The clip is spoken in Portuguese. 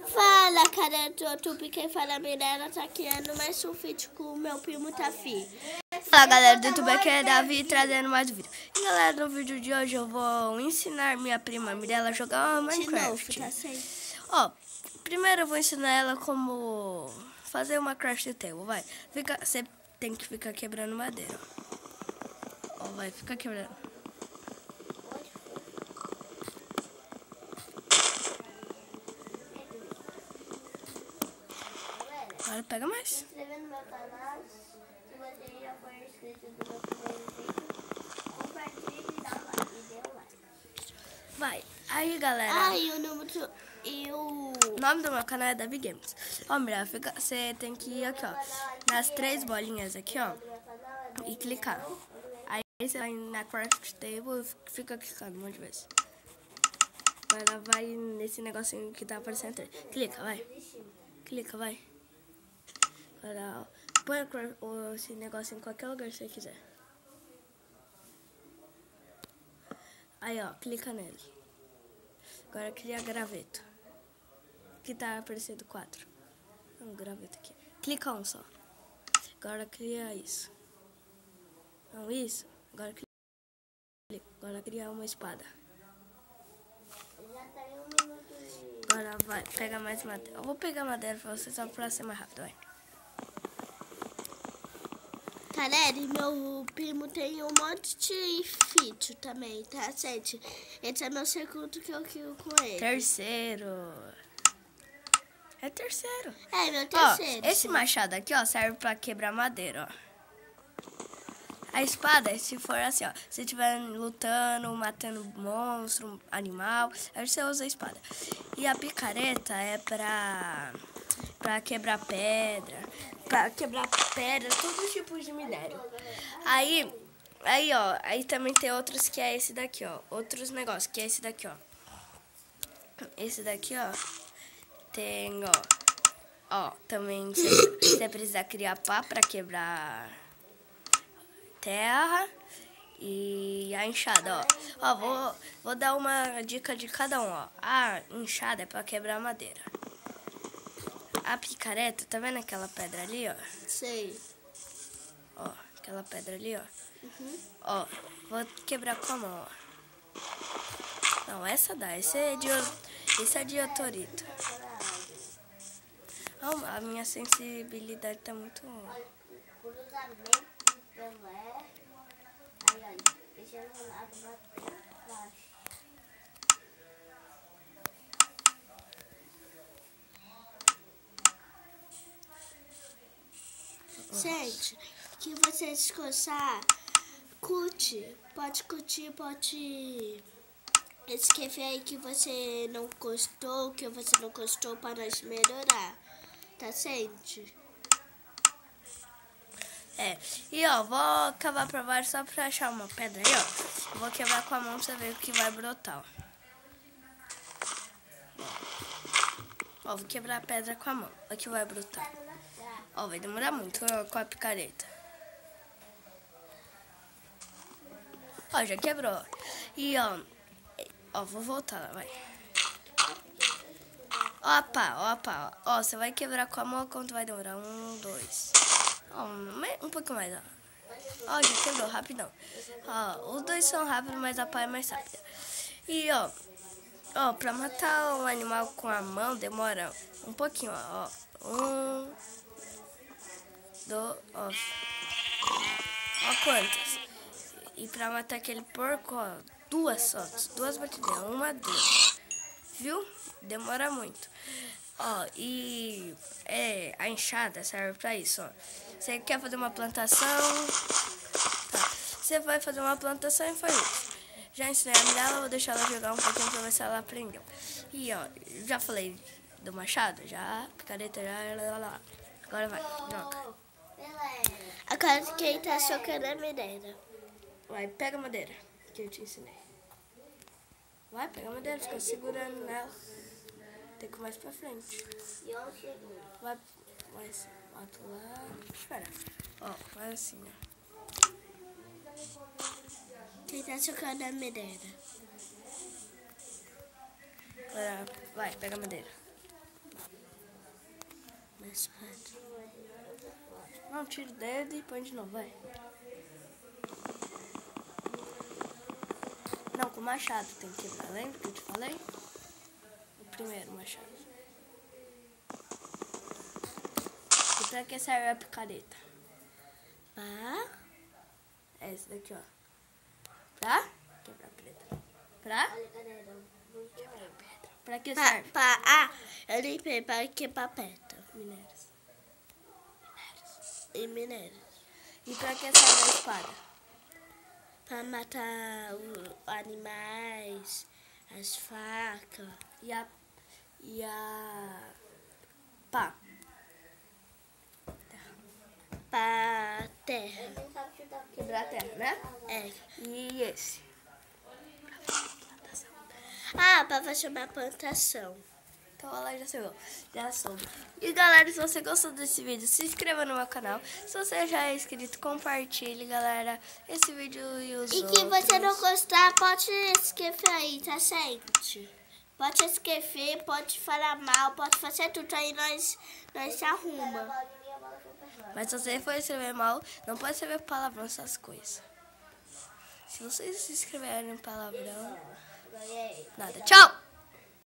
Fala, cara do YouTube, quem fala Mirella tá criando mais sulfite com o meu primo Tafi. Fala, galera do YouTube, aqui é Davi trazendo mais um vídeo. E galera, no vídeo de hoje eu vou ensinar minha prima Mirella a jogar Minecraft. De novo, tá certo? Ó, primeiro eu vou ensinar ela como fazer uma craft table, vai. Você tem que ficar quebrando madeira. Ó, vai, fica quebrando. Agora pega mais. Se inscreva no meu canal, se você já for inscrito no meu primeiro vídeo, compartilhe e dá like, e dê um like. Vai, aí galera. O nome do meu canal é Davi Games. Ó, Mirella, você tem que ir aqui, ó, nas três bolinhas aqui, ó, e clicar. Aí você vai na craft table e fica clicando um monte de vezes. Agora vai nesse negocinho que tá aparecendo. Clica, vai. Clica, vai. Agora, ó, põe esse negocinho em qualquer lugar que você quiser. Aí, ó, clica nele. Agora cria graveto. Aqui tá aparecendo 4. Um graveto aqui. Clica um só. Agora cria isso. Não, isso. Agora clica. Agora cria uma espada. Agora vai, pega mais madeira. Eu vou pegar madeira pra você só pra ser mais rápido, vai. Galera, e meu primo tem um monte de fítio também, tá certo? Esse é meu segundo que eu crio com ele. Terceiro. É terceiro. É, meu terceiro. Ó, esse machado aqui, ó, serve pra quebrar madeira, ó. A espada, se for assim, ó, se estiver lutando, matando monstro, animal, aí você usa a espada. E a picareta é pra quebrar pedra, todos os tipos de minério. Aí, ó, aí também tem outros que é esse daqui, ó, outros negócios, que é esse daqui, ó. Esse daqui, ó, tem, ó, também você precisa criar pá pra quebrar terra e a enxada, ó. Ó, vou dar uma dica de cada um, ó. A enxada é pra quebrar madeira. A picareta, tá vendo aquela pedra ali, ó? Sei. Ó, aquela pedra ali, ó. Uhum. Ó, vou quebrar com a mão, ó. Não, essa dá. Esse é de otorito. Oh, a minha sensibilidade tá muito... Gente, que você descansar, curte, pode escrever aí que você não gostou, para nós melhorar, tá certo? É, e ó, vou cavar pra baixo só pra achar uma pedra aí, ó. Vou quebrar com a mão pra você ver o que vai brotar, ó. Ó, vou quebrar a pedra com a mão, o que vai brotar. Ó, vai demorar muito com a picareta. Ó, já quebrou. E ó, vou voltar lá, vai. Opa, ó, você vai quebrar com a mão, quanto vai demorar? 1, 2. Ó, um pouquinho mais, ó. Ó, já quebrou, rapidão. Ó, os dois são rápidos, mas a pá é mais rápida. E, ó, pra matar um animal com a mão demora um pouquinho, ó. 1, 2, ó quantas. E pra matar aquele porco, ó, 2 só. 2 batidas, 1, 2. Viu? Demora muito. Ó, e a enxada serve pra isso, ó. Você quer fazer uma plantação? Tá. Você vai fazer uma plantação e faz isso. Já ensinei a Mirella, vou deixar ela jogar um pouquinho pra ver se ela aprendeu. E, ó, já falei do machado? Já, picareta, já, lá. Agora vai, joga. Agora quem tá socando é a Mirella. Vai, pega a madeira que eu te ensinei. Vai, pega a madeira, fica segurando nela. Tem que ir mais pra frente. Vai assim, bota lá. Espera. Ó, vai assim, ó. Quem tá socando é a Mirella. Vai, pega a madeira. Mais pedra. Não, tira o dedo e põe de novo, vai. Não, com o machado tem que quebrar. Lembra que eu te falei? O primeiro machado. E pra que serve a picareta? É esse daqui, ó. Pra quebrar pedra. Pra que serve? Eu limpei para quebrar pedra. Minérios. E minérios. E pra que serve a espada? Para matar os animais, as facas. E a pá. Para terra. Quebrar a terra, né? É. E esse? Para fazer uma plantação. Então ela já soube. E galera, se você gostou desse vídeo, se inscreva no meu canal. Se você já é inscrito, compartilhe, galera, esse vídeo e os outros. E se você não gostar, pode escrever aí, tá certo? Pode escrever, pode falar mal, pode fazer tudo aí, nós se arruma. Mas se você for escrever mal, não pode escrever palavrão, essas coisas. Se vocês se escreverem palavrão, nada. Tchau!